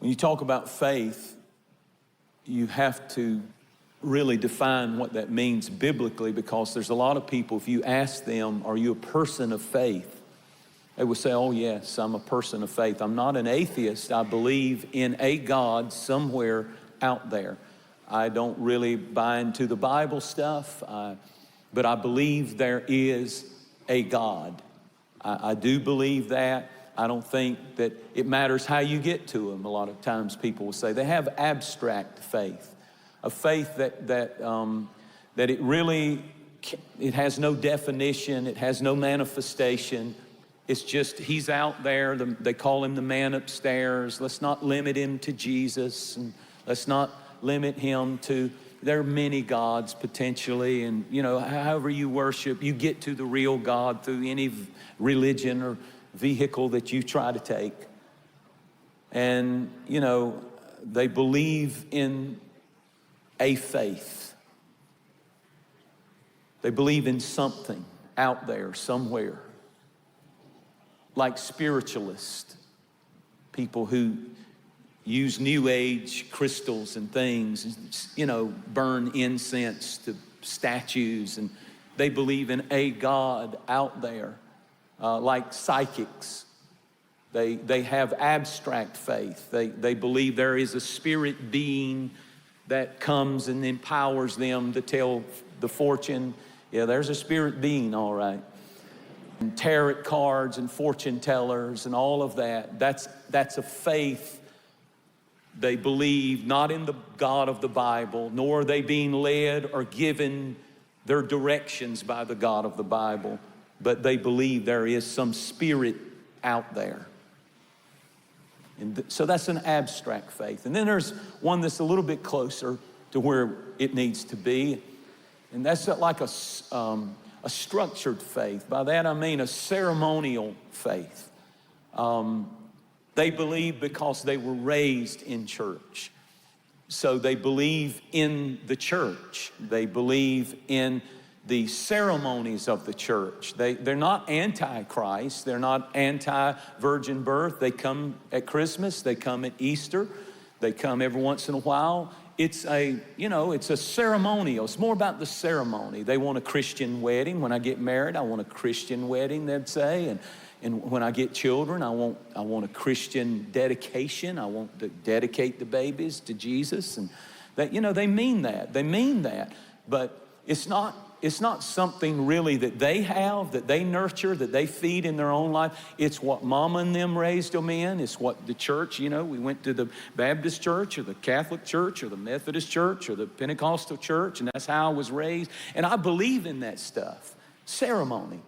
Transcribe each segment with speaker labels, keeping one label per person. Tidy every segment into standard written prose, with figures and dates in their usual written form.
Speaker 1: When you talk about faith, you have to really define what that means biblically, because there's a lot of people, if you ask them, are you a person of faith? They will say, oh yes, I'm a person of faith. I'm not an atheist. I believe in a God somewhere out there. I don't really buy into the Bible stuff, but I believe there is a God. I do believe that. I don't think that it matters how you get to Him. A lot of times people will say they have abstract faith, a faith that it really, it has no definition, it has no manifestation. It's just He's out there. They call Him the man upstairs. Let's not limit Him to Jesus, and let's not limit Him to, there are many gods potentially, and you know, however you worship, you get to the real God through any religion or vehicle that you try to take. And you know, they believe in a faith. They believe in something out there somewhere, like spiritualists, people who use New Age crystals and things, you know, burn incense to statues, and they believe in a God out there. Like psychics, they have abstract faith. They believe there is a spirit being that comes and empowers them to tell the fortune. Yeah, there's a spirit being, all right. And tarot cards and fortune tellers and all of that. That's a faith. They believe not in the God of the Bible, nor are they being led or given their directions by the God of the Bible, but they believe there is some spirit out there. And so that's an abstract faith. And then there's one that's a little bit closer to where it needs to be, and that's like a structured faith. By that I mean a ceremonial faith. They believe because they were raised in church. So they believe in the church. They believe in the ceremonies of the church. They're not anti-Christ. They're not anti-virgin birth. They come at Christmas. They come at Easter. They come every once in a while. It's a ceremonial. It's more about the ceremony. They want a Christian wedding. When I get married, I want a Christian wedding, they'd say. And when I get children, I want a Christian dedication. I want to dedicate the babies to Jesus. And that, you know, they mean that. They mean that. But it's not something really that they have, that they nurture, that they feed in their own life. It's what Mama and them raised them in. It's what the church, you know, we went to the Baptist church or the Catholic church or the Methodist church or the Pentecostal church, and that's how I was raised. And I believe in that stuff. Ceremony.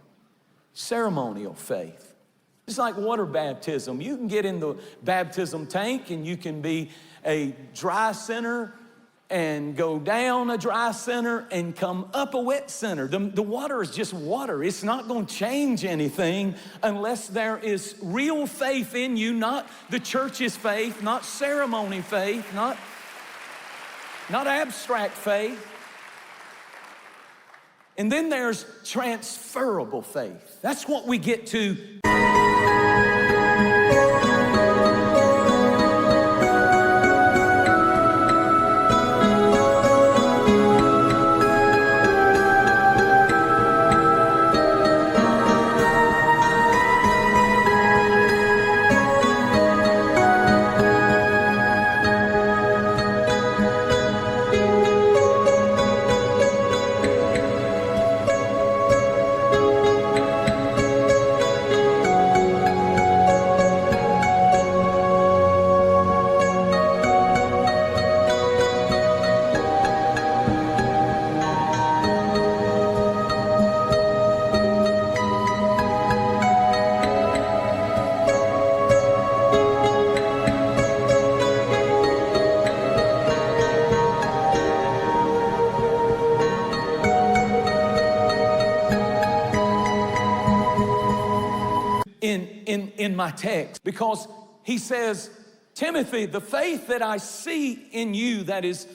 Speaker 1: Ceremonial faith. It's like water baptism. You can get in the baptism tank and you can be a dry sinner and go down a dry center and come up a wet center. The water is just water. It's not going to change anything unless there is real faith in you, not the church's faith, not ceremony faith, not abstract faith. And then there's transferable faith. That's what we get to. In my text, because he says, Timothy, the faith that I see in you that is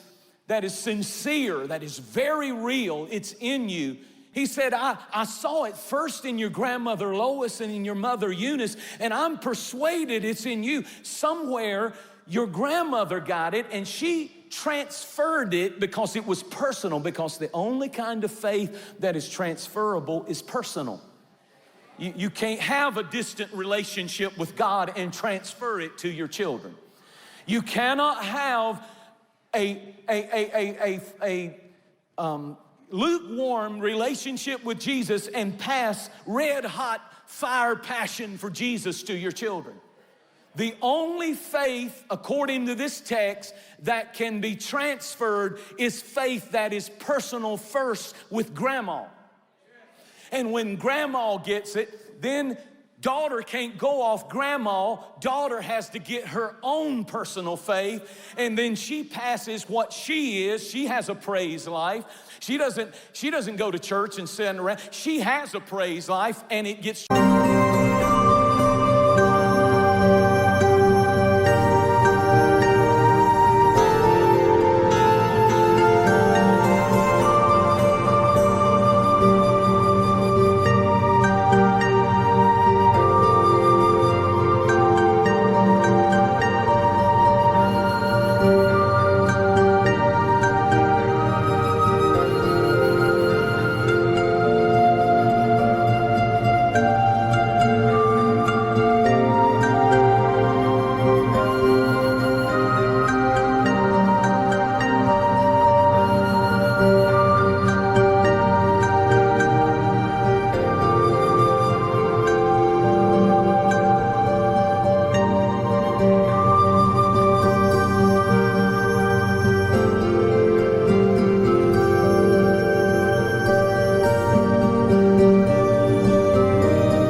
Speaker 1: sincere, that is very real, it's in you. He said, I saw it first in your grandmother Lois and in your mother Eunice, and I'm persuaded it's in you. Somewhere your grandmother got it and she transferred it because it was personal, because the only kind of faith that is transferable is personal. You can't have a distant relationship with God and transfer it to your children. You cannot have a lukewarm relationship with Jesus and pass red hot fire passion for Jesus to your children. The only faith, according to this text, that can be transferred is faith that is personal first with grandma. And when grandma gets it, then daughter can't go off grandma. Daughter has to get her own personal faith, and then she passes what she is. She has a praise life. She doesn't go to church and sit around. She has a praise life, and it gets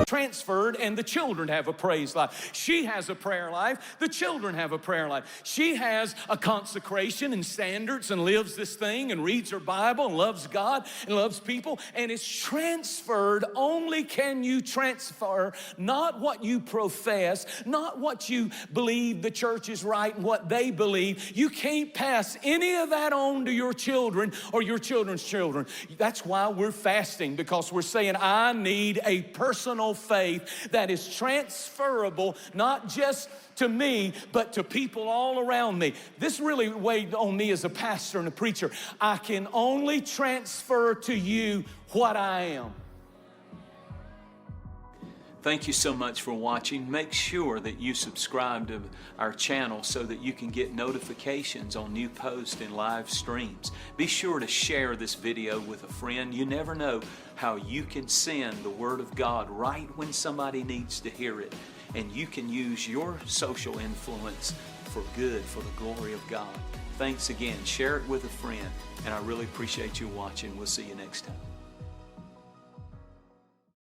Speaker 1: transferred, and the children have a praise life. She has a prayer life. The children have a prayer life. She has a consecration and standards and lives this thing and reads her Bible and loves God and loves people, and it's transferred. Only can you transfer not what you profess, not what you believe the church is right and what they believe. You can't pass any of that on to your children or your children's children. That's why we're fasting, because we're saying I need a personal faith that is transferable, not just to me, but to people all around me. This really weighed on me as a pastor and a preacher. I can only transfer to you what I am. Thank you so much for watching. Make sure that you subscribe to our channel so that you can get notifications on new posts and live streams. Be sure to share this video with a friend. You never know how you can send the Word of God right when somebody needs to hear it. And you can use your social influence for good, for the glory of God. Thanks again. Share it with a friend. And I really appreciate you watching. We'll see you next time.